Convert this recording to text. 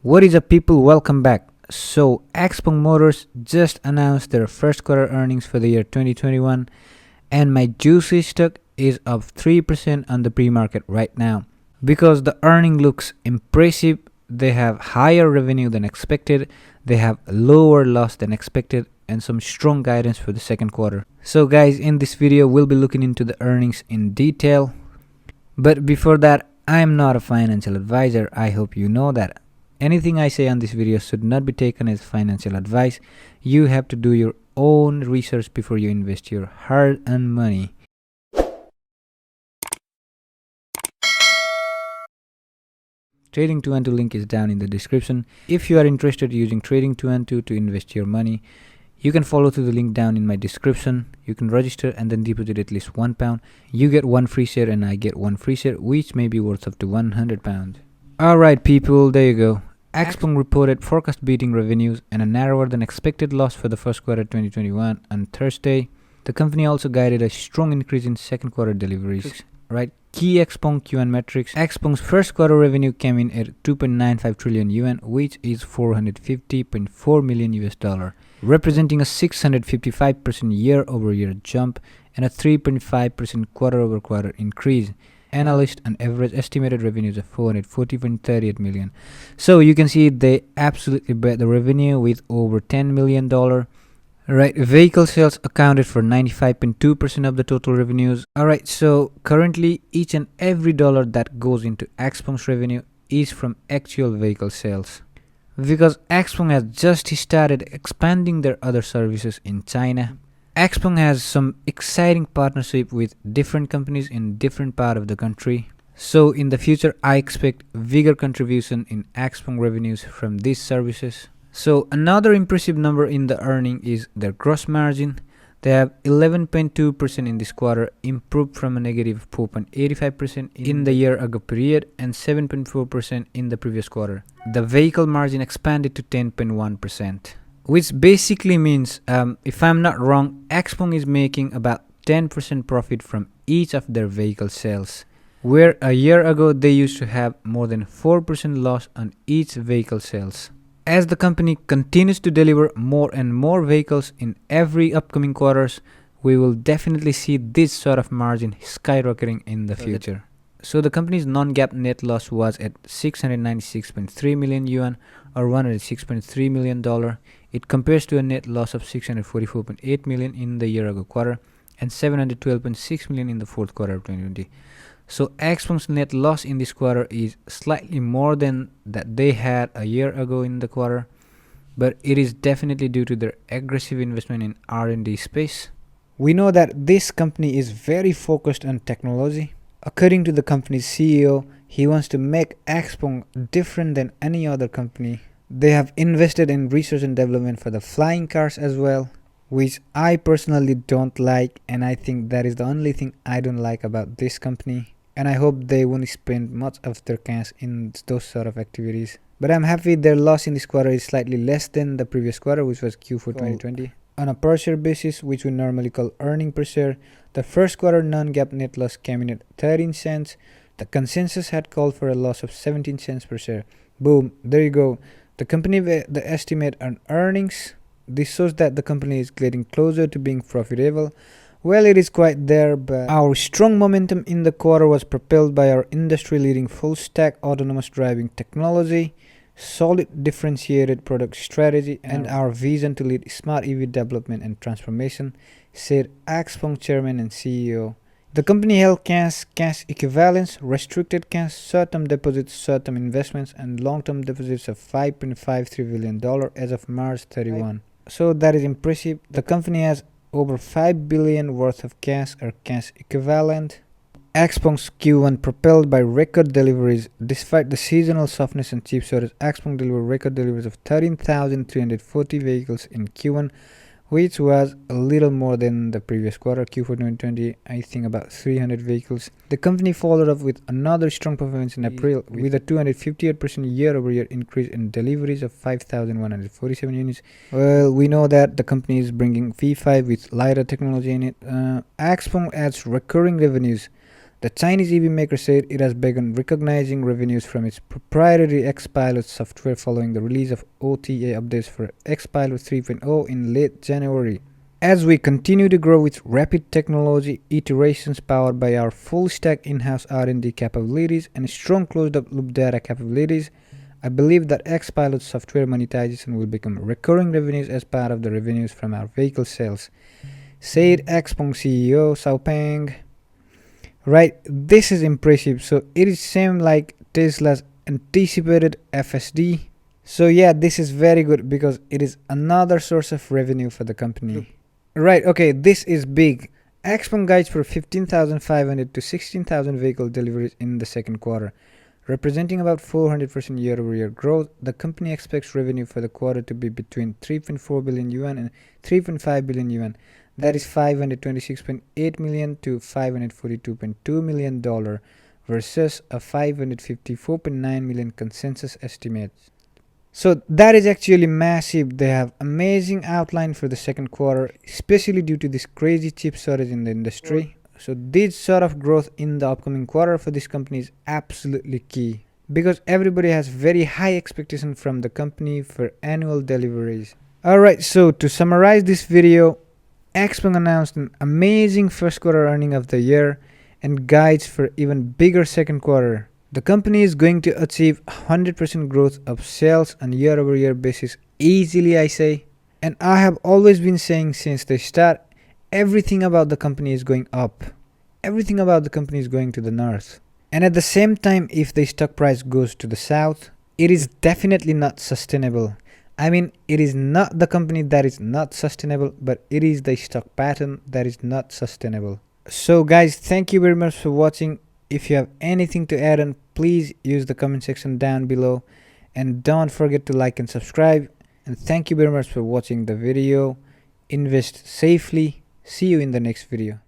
What is up, people? Welcome back. So, Xpeng Motors just announced their first quarter earnings for the year 2021, and my juicy stock is up 3% on the pre-market right now. Because the earning looks impressive, they have higher revenue than expected, they have lower loss than expected, and some strong guidance for the second quarter. So guys, in this video, we'll be looking into the earnings in detail. But before that, I am not a financial advisor. I hope you know that. Anything I say on this video should not be taken as financial advice. You have to do your own research before you invest your hard-earned money. Trading 212 link is down in the description. If you are interested in using Trading 212 to invest your money, you can follow through the link down in my description. You can register and then deposit at least £1. You get one free share and I get one free share, which may be worth up to £100. Alright people, there you go. Xpeng reported forecast beating revenues and a narrower than expected loss for the first quarter 2021 on Thursday. The company also guided a strong increase in second quarter deliveries. Right, key Xpeng Q1 metrics. Xpeng's first quarter revenue came in at 2.95 trillion yuan, which is $450.4 million, representing a 655% year-over-year jump and a 3.5% quarter-over-quarter increase. Analysts on average estimated revenues of 440.38 million. So you can see they absolutely bet the revenue with over $10 million. Right, vehicle sales accounted for 95.2% of the total revenues. Alright, so currently each and every dollar that goes into Xpeng's revenue is from actual vehicle sales. Because Xpeng has just started expanding their other services in China. Xpeng has some exciting partnership with different companies in different part of the country. So in the future, I expect bigger contribution in Xpeng revenues from these services. So another impressive number in the earning is their gross margin. They have 11.2% in this quarter, improved from a negative 4.85% in the year ago period and 7.4% in the previous quarter. The vehicle margin expanded to 10.1%. Which basically means, if I'm not wrong, Xpeng is making about 10% profit from each of their vehicle sales, where a year ago they used to have more than 4% loss on each vehicle sales. As the company continues to deliver more and more vehicles in every upcoming quarters, we will definitely see this sort of margin skyrocketing in the future. So the company's non-GAAP net loss was at 696.3 million yuan or $106.3 million. It compares to a net loss of 644.8 million in the year ago quarter and 712.6 million in the fourth quarter of 2020. So Xpeng's net loss in this quarter is slightly more than that they had a year ago in the quarter, but it is definitely due to their aggressive investment in R&D space. We know that this company is very focused on technology. According to the company's CEO, he wants to make Xpeng different than any other company. They have invested in research and development for the flying cars as well, which I personally don't like, and I think that is the only thing I don't like about this company. And I hope they won't spend much of their cash in those sort of activities. But I'm happy their loss in this quarter is slightly less than the previous quarter, which was Q4 2020. On a per share basis, which we normally call earning per share, the first quarter non-GAAP net loss came in at 13 cents. The consensus had called for a loss of 17 cents per share. Boom, there you go. The company, the estimate on earnings, this shows that the company is getting closer to being profitable. Well, it is quite there, but our strong momentum in the quarter was propelled by our industry-leading full-stack autonomous driving technology, solid differentiated product strategy, and our vision to lead smart EV development and transformation, said Xpeng chairman and CEO. The company held cash, cash equivalents, restricted cash, short-term deposits, short-term investments, and long-term deposits of $5.53 billion as of March 31. So that is impressive. The company has over $5 billion worth of cash or cash equivalent. Xpeng's Q1 propelled by record deliveries. Despite the seasonal softness and chip shortage, Xpeng delivered record deliveries of 13,340 vehicles in Q1, which was a little more than the previous quarter, Q4 2020, I think about 300 vehicles. The company followed up with another strong performance in April with a 258% year-over-year increase in deliveries of 5,147 units. Well, we know that the company is bringing V5 with LiDAR technology in it. Xpeng adds recurring revenues. The Chinese EV maker said it has begun recognizing revenues from its proprietary Xpilot software following the release of OTA updates for Xpilot 3.0 in late January. As we continue to grow with rapid technology iterations powered by our full-stack in-house R&D capabilities and strong closed-loop data capabilities, I believe that Xpilot software monetization will become recurring revenues as part of the revenues from our vehicle sales, said Xpeng CEO Xpeng. Right, this is impressive. So it is same like Tesla's anticipated FSD. So yeah, this is very good because it is another source of revenue for the company. Right, okay, this is big. Xpeng guides for 15,500 to 16,000 vehicle deliveries in the second quarter, representing about 400% year-over-year growth. The company expects revenue for the quarter to be between 3.4 billion yuan and 3.5 billion yuan. That is $526.8 million to $542.2 million versus a $554.9 million consensus estimate. So that is actually massive. They have amazing outline for the second quarter, especially due to this crazy chip shortage in the industry. So this sort of growth in the upcoming quarter for this company is absolutely key because everybody has very high expectation from the company for annual deliveries. Alright, so to summarize this video, Xpeng announced an amazing first quarter earning of the year and guides for even bigger second quarter. The company is going to achieve 100% growth of sales on year-over-year basis easily, I say. And I have always been saying since the start, everything about the company is going up. Everything about the company is going to the north. And at the same time, if the stock price goes to the south, it is definitely not sustainable. I mean, it is not the company that is not sustainable, but it is the stock pattern that is not sustainable. So guys, thank you very much for watching. If you have anything to add on, please use the comment section down below. And don't forget to like and subscribe. And thank you very much for watching the video. Invest safely. See you in the next video.